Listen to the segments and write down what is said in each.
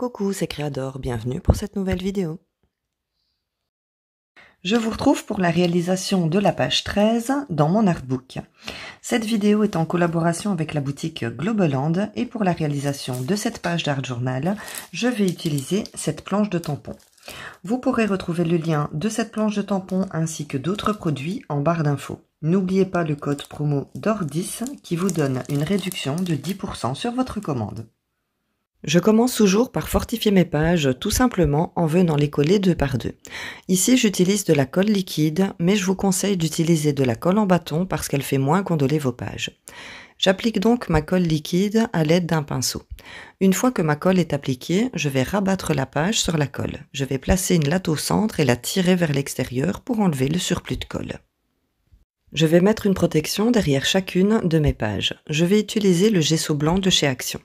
Coucou, c'est Créador, bienvenue pour cette nouvelle vidéo. Je vous retrouve pour la réalisation de la page 13 dans mon artbook. Cette vidéo est en collaboration avec la boutique Globaland et pour la réalisation de cette page d'art journal, je vais utiliser cette planche de tampon. Vous pourrez retrouver le lien de cette planche de tampon ainsi que d'autres produits en barre d'infos. N'oubliez pas le code promo DOR10 qui vous donne une réduction de 10% sur votre commande. Je commence toujours par fortifier mes pages tout simplement en venant les coller 2 par 2. Ici j'utilise de la colle liquide, mais je vous conseille d'utiliser de la colle en bâton parce qu'elle fait moins gondoler vos pages. J'applique donc ma colle liquide à l'aide d'un pinceau. Une fois que ma colle est appliquée, je vais rabattre la page sur la colle. Je vais placer une latte au centre et la tirer vers l'extérieur pour enlever le surplus de colle. Je vais mettre une protection derrière chacune de mes pages. Je vais utiliser le gesso blanc de chez Action.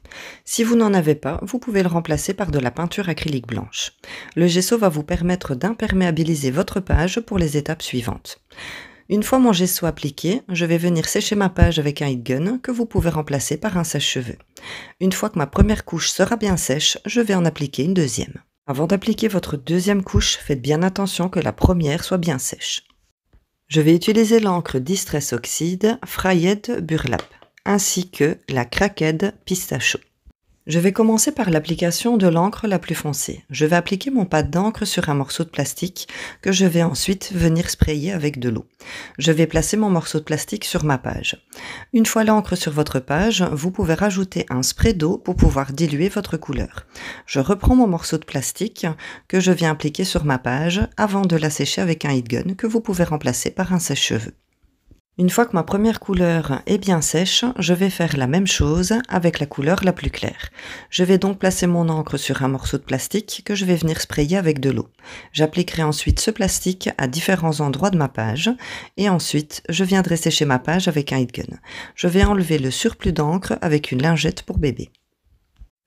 Si vous n'en avez pas, vous pouvez le remplacer par de la peinture acrylique blanche. Le gesso va vous permettre d'imperméabiliser votre page pour les étapes suivantes. Une fois mon gesso appliqué, je vais venir sécher ma page avec un heat gun que vous pouvez remplacer par un sèche-cheveux. Une fois que ma première couche sera bien sèche, je vais en appliquer une deuxième. Avant d'appliquer votre deuxième couche, faites bien attention que la première soit bien sèche. Je vais utiliser l'encre Distress Oxide Frayed Burlap, ainsi que la Cracked Pistachio. Je vais commencer par l'application de l'encre la plus foncée. Je vais appliquer mon pad d'encre sur un morceau de plastique que je vais ensuite venir sprayer avec de l'eau. Je vais placer mon morceau de plastique sur ma page. Une fois l'encre sur votre page, vous pouvez rajouter un spray d'eau pour pouvoir diluer votre couleur. Je reprends mon morceau de plastique que je viens appliquer sur ma page avant de la sécher avec un heat gun que vous pouvez remplacer par un sèche-cheveux. Une fois que ma première couleur est bien sèche, je vais faire la même chose avec la couleur la plus claire. Je vais donc placer mon encre sur un morceau de plastique que je vais venir sprayer avec de l'eau. J'appliquerai ensuite ce plastique à différents endroits de ma page et ensuite je viendrai sécher ma page avec un heat gun. Je vais enlever le surplus d'encre avec une lingette pour bébé.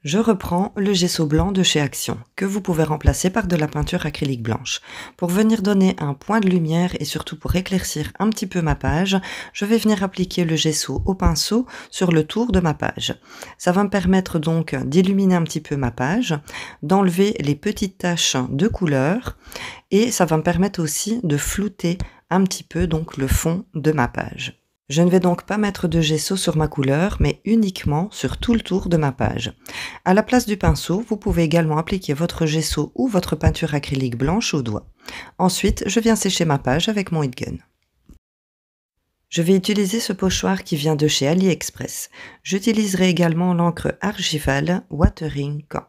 Je reprends le gesso blanc de chez Action, que vous pouvez remplacer par de la peinture acrylique blanche. Pour venir donner un point de lumière et surtout pour éclaircir un petit peu ma page, je vais venir appliquer le gesso au pinceau sur le tour de ma page. Ça va me permettre donc d'illuminer un petit peu ma page, d'enlever les petites taches de couleur et ça va me permettre aussi de flouter un petit peu donc le fond de ma page. Je ne vais donc pas mettre de gesso sur ma couleur, mais uniquement sur tout le tour de ma page. À la place du pinceau, vous pouvez également appliquer votre gesso ou votre peinture acrylique blanche au doigt. Ensuite, je viens sécher ma page avec mon heat gun. Je vais utiliser ce pochoir qui vient de chez AliExpress. J'utiliserai également l'encre Argival Watering Can.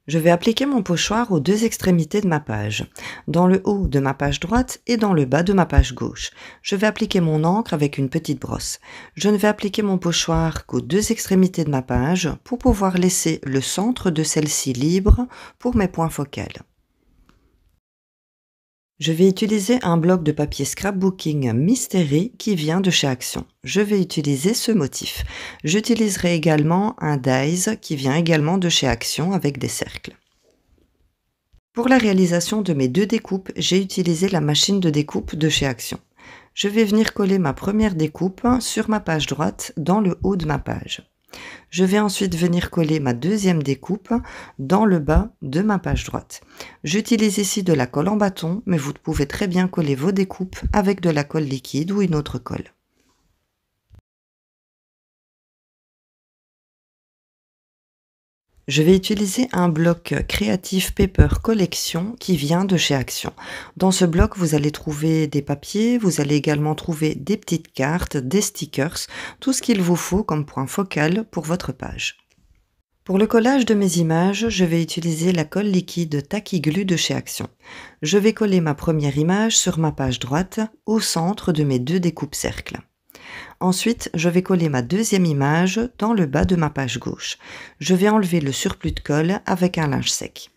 Je vais appliquer mon pochoir aux deux extrémités de ma page, dans le haut de ma page droite et dans le bas de ma page gauche. Je vais appliquer mon encre avec une petite brosse. Je ne vais appliquer mon pochoir qu'aux deux extrémités de ma page pour pouvoir laisser le centre de celle-ci libre pour mes points focaux. Je vais utiliser un bloc de papier scrapbooking Mystery qui vient de chez Action. Je vais utiliser ce motif. J'utiliserai également un dies qui vient également de chez Action avec des cercles. Pour la réalisation de mes deux découpes, j'ai utilisé la machine de découpe de chez Action. Je vais venir coller ma première découpe sur ma page droite dans le haut de ma page. Je vais ensuite venir coller ma deuxième découpe dans le bas de ma page droite. J'utilise ici de la colle en bâton, mais vous pouvez très bien coller vos découpes avec de la colle liquide ou une autre colle. Je vais utiliser un bloc Creative Paper Collection qui vient de chez Action. Dans ce bloc, vous allez trouver des papiers, vous allez également trouver des petites cartes, des stickers, tout ce qu'il vous faut comme point focal pour votre page. Pour le collage de mes images, je vais utiliser la colle liquide Tacky Glue de chez Action. Je vais coller ma première image sur ma page droite au centre de mes deux découpes cercles. Ensuite, je vais coller ma deuxième image dans le bas de ma page gauche. Je vais enlever le surplus de colle avec un linge sec.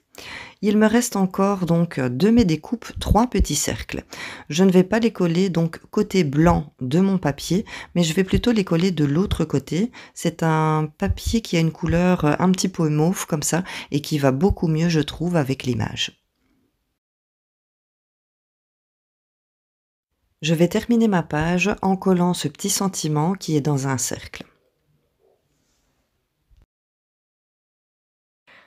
Il me reste encore donc de mes découpes 3 petits cercles. Je ne vais pas les coller donc côté blanc de mon papier, mais je vais plutôt les coller de l'autre côté. C'est un papier qui a une couleur un petit peu mauve comme ça et qui va beaucoup mieux je trouve avec l'image. Je vais terminer ma page en collant ce petit sentiment qui est dans un cercle.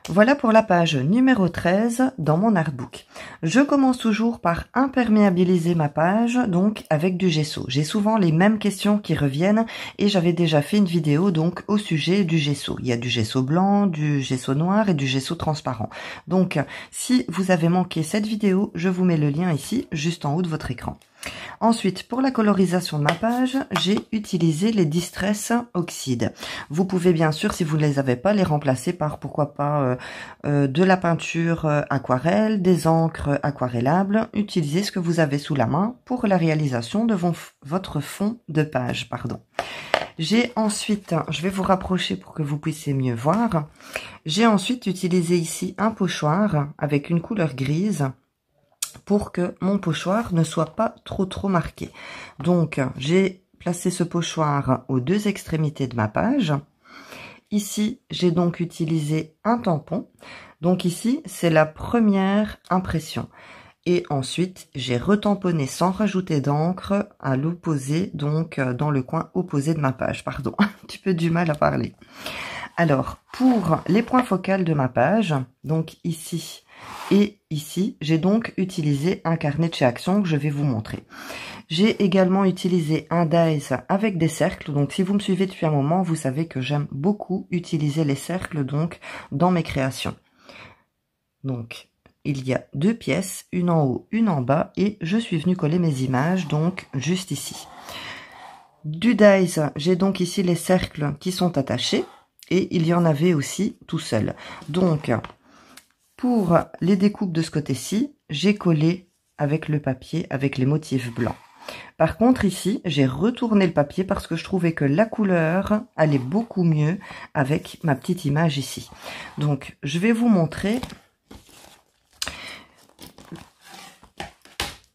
Voilà pour la page numéro 13 dans mon artbook. Je commence toujours par imperméabiliser ma page, donc avec du gesso. J'ai souvent les mêmes questions qui reviennent et j'avais déjà fait une vidéo donc au sujet du gesso. Il y a du gesso blanc, du gesso noir et du gesso transparent. Donc si vous avez manqué cette vidéo, je vous mets le lien ici, juste en haut de votre écran. Ensuite, pour la colorisation de ma page, j'ai utilisé les Distress Oxide. Vous pouvez bien sûr, si vous ne les avez pas, les remplacer par, pourquoi pas, de la peinture aquarelle, des encres aquarellables. Utilisez ce que vous avez sous la main pour la réalisation de votre fond de page. J'ai ensuite, je vais vous rapprocher pour que vous puissiez mieux voir, j'ai ensuite utilisé ici un pochoir avec une couleur grise, pour que mon pochoir ne soit pas trop marqué. Donc, j'ai placé ce pochoir aux deux extrémités de ma page. Ici, j'ai donc utilisé un tampon. Donc ici, c'est la première impression. Et ensuite, j'ai retamponné sans rajouter d'encre à l'opposé, donc dans le coin opposé de ma page. Pardon, un petit peu du mal à parler. Alors, pour les points focaux de ma page, donc ici et ici, j'ai donc utilisé un carnet de chez Action que je vais vous montrer. J'ai également utilisé un dies avec des cercles. Donc, si vous me suivez depuis un moment, vous savez que j'aime beaucoup utiliser les cercles donc dans mes créations. Donc, il y a deux pièces, une en haut, une en bas, et je suis venue coller mes images donc juste ici. Du dies, j'ai donc ici les cercles qui sont attachés. Et il y en avait aussi tout seul. Donc, pour les découpes de ce côté-ci, j'ai collé avec le papier, avec les motifs blancs. Par contre, ici, j'ai retourné le papier parce que je trouvais que la couleur allait beaucoup mieux avec ma petite image ici. Donc, je vais vous montrer.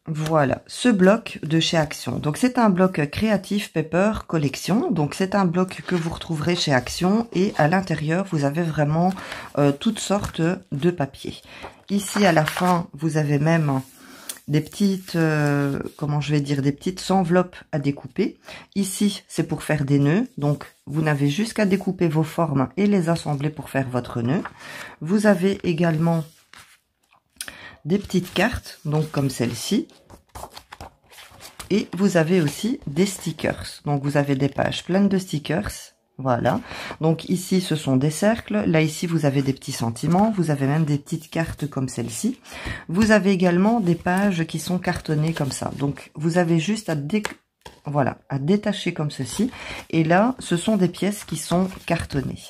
Voilà, ce bloc de chez Action. Donc, c'est un bloc Creative Paper Collection. Donc, c'est un bloc que vous retrouverez chez Action. Et à l'intérieur, vous avez vraiment toutes sortes de papiers. Ici, à la fin, vous avez même des petites, comment je vais dire, des petites enveloppes à découper. Ici, c'est pour faire des nœuds. Donc, vous n'avez juste qu'à découper vos formes et les assembler pour faire votre nœud. Vous avez également des petites cartes, donc comme celle-ci. Et vous avez aussi des stickers. Donc, vous avez des pages pleines de stickers. Voilà. Donc, ici, ce sont des cercles. Là, ici, vous avez des petits sentiments. Vous avez même des petites cartes comme celle-ci. Vous avez également des pages qui sont cartonnées comme ça. Donc, vous avez juste à détacher comme ceci. Et là, ce sont des pièces qui sont cartonnées.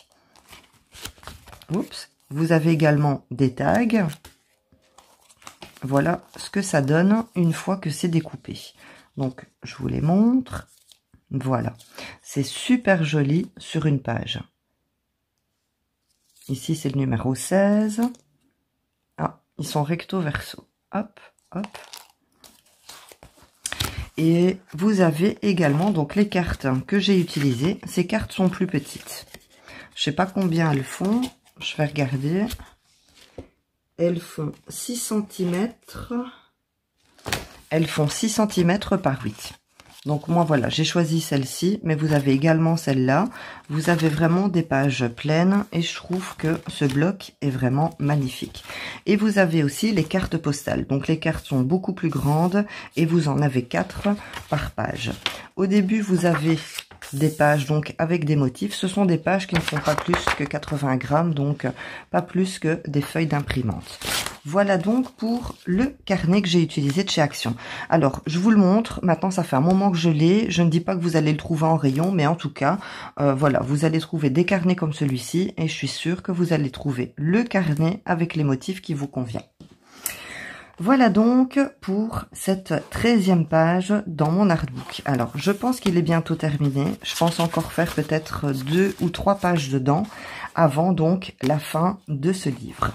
Oups. Vous avez également des tags. Voilà ce que ça donne une fois que c'est découpé. Donc, je vous les montre. Voilà. C'est super joli sur une page. Ici, c'est le numéro 16. Ah, ils sont recto verso. Hop, hop. Et vous avez également donc les cartes que j'ai utilisées. Ces cartes sont plus petites. Je sais pas combien elles font. Je vais regarder. Elles font 6 cm. Elles font 6 cm par 8. Donc moi voilà, j'ai choisi celle-ci, mais vous avez également celle-là. Vous avez vraiment des pages pleines et je trouve que ce bloc est vraiment magnifique. Et vous avez aussi les cartes postales. Donc les cartes sont beaucoup plus grandes et vous en avez 4 par page. Au début, vous avez des pages donc avec des motifs. Ce sont des pages qui ne font pas plus que 80 grammes, donc pas plus que des feuilles d'imprimante. Voilà donc pour le carnet que j'ai utilisé de chez Action. Alors, je vous le montre. Maintenant, ça fait un moment que je l'ai. Je ne dis pas que vous allez le trouver en rayon, mais en tout cas, voilà, vous allez trouver des carnets comme celui-ci et je suis sûre que vous allez trouver le carnet avec les motifs qui vous convient. Voilà donc pour cette 13e page dans mon artbook. Alors, je pense qu'il est bientôt terminé. Je pense encore faire peut-être 2 ou 3 pages dedans avant donc la fin de ce livre.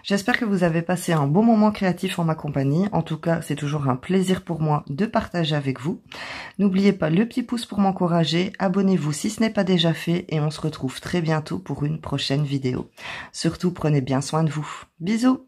J'espère que vous avez passé un bon moment créatif en ma compagnie. En tout cas, c'est toujours un plaisir pour moi de partager avec vous. N'oubliez pas le petit pouce pour m'encourager. Abonnez-vous si ce n'est pas déjà fait et on se retrouve très bientôt pour une prochaine vidéo. Surtout, prenez bien soin de vous. Bisous!